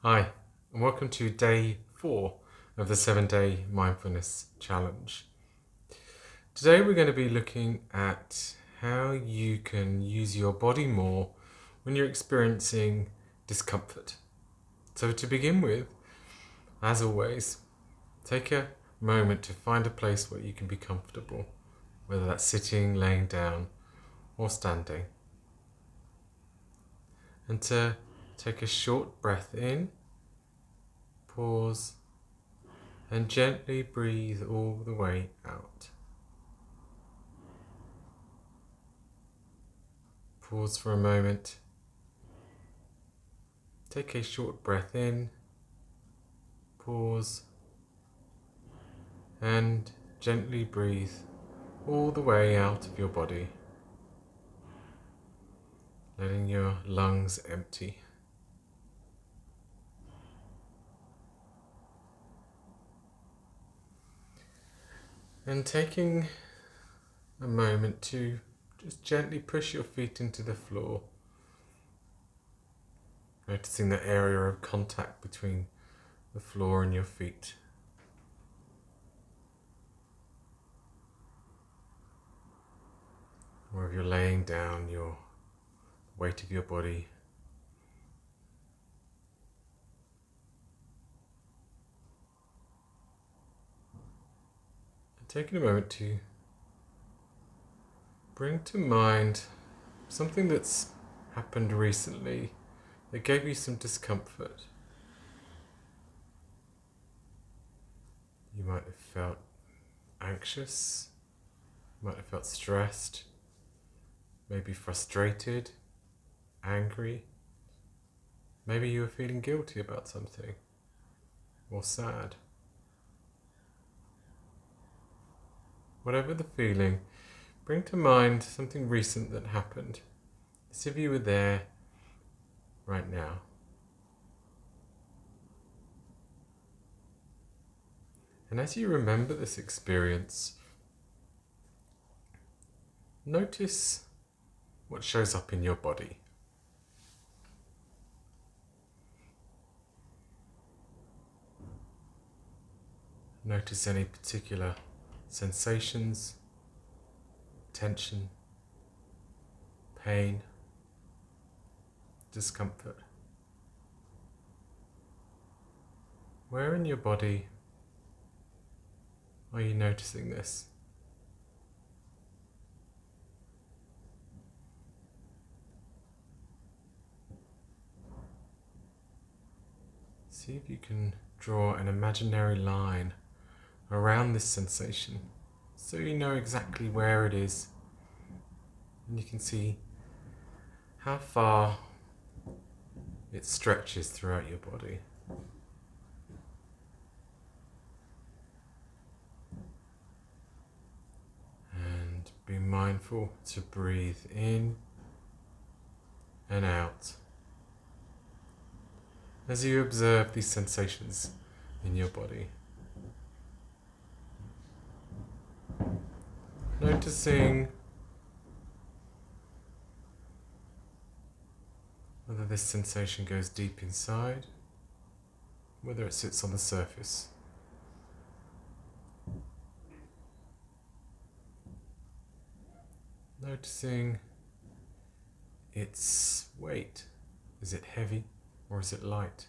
Hi, and welcome to day 4 of the 7-day mindfulness challenge. Today we're going to be looking at how you can use your body more when you're experiencing discomfort. So to begin with, as always, take a moment to find a place where you can be comfortable, whether that's sitting, laying down, or standing. And to take a short breath in, pause, and gently breathe all the way out. Pause for a moment. Take a short breath in, pause, and gently breathe all the way out of your body, letting your lungs empty. And taking a moment to just gently push your feet into the floor, noticing the area of contact between the floor and your feet. Or if you're laying down, your weight of your body. And taking a moment to bring to mind something that's happened recently that gave you some discomfort. You might have felt anxious, might have felt stressed, maybe frustrated, angry. Maybe you were feeling guilty about something, or sad. Whatever the feeling, bring to mind something recent that happened, as if you were there right now. And as you remember this experience, notice what shows up in your body. Notice any particular sensations, tension, pain, discomfort. Where in your body are you noticing this? See if you can draw an imaginary line around this sensation so you know exactly where it is, and you can see how far it stretches throughout your body. And be mindful to breathe in and out as you observe these sensations in your body. Noticing whether this sensation goes deep inside, whether it sits on the surface. Noticing its weight. Is it heavy or is it light?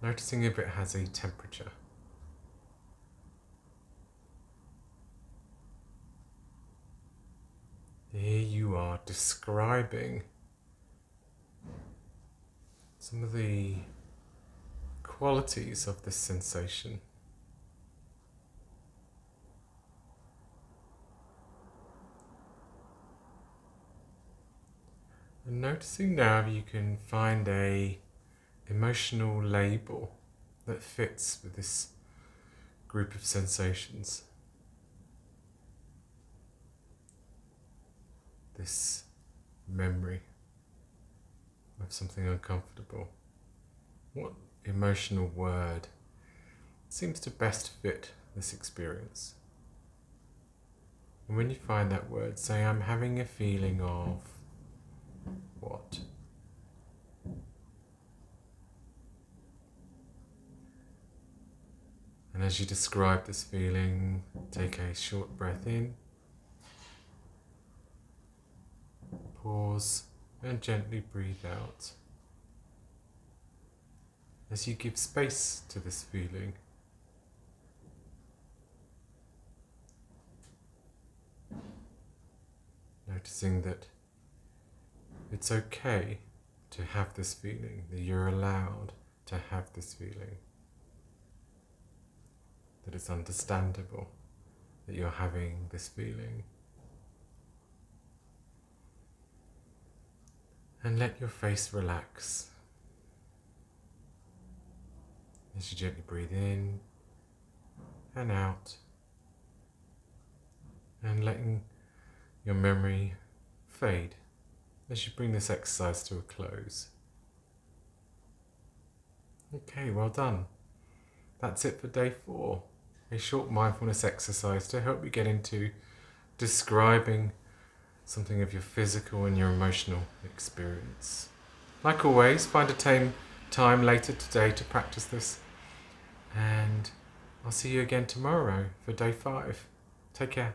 Noticing if it has a temperature. Here you are describing some of the qualities of this sensation. And noticing now if you can find a emotional label that fits with this group of sensations. This memory of something uncomfortable. What emotional word seems to best fit this experience? And when you find that word, say, I'm having a feeling of what? And as you describe this feeling, take a short breath in, pause, and gently breathe out. As you give space to this feeling, noticing that it's okay to have this feeling, that you're allowed to have this feeling, that it's understandable that you're having this feeling. And let your face relax as you gently breathe in and out, and letting your memory fade as you bring this exercise to a close. Okay, well done. That's it for day 4. A short mindfulness exercise to help you get into describing something of your physical and your emotional experience. Like always, find a time later today to practice this, and I'll see you again tomorrow for day 5. Take care.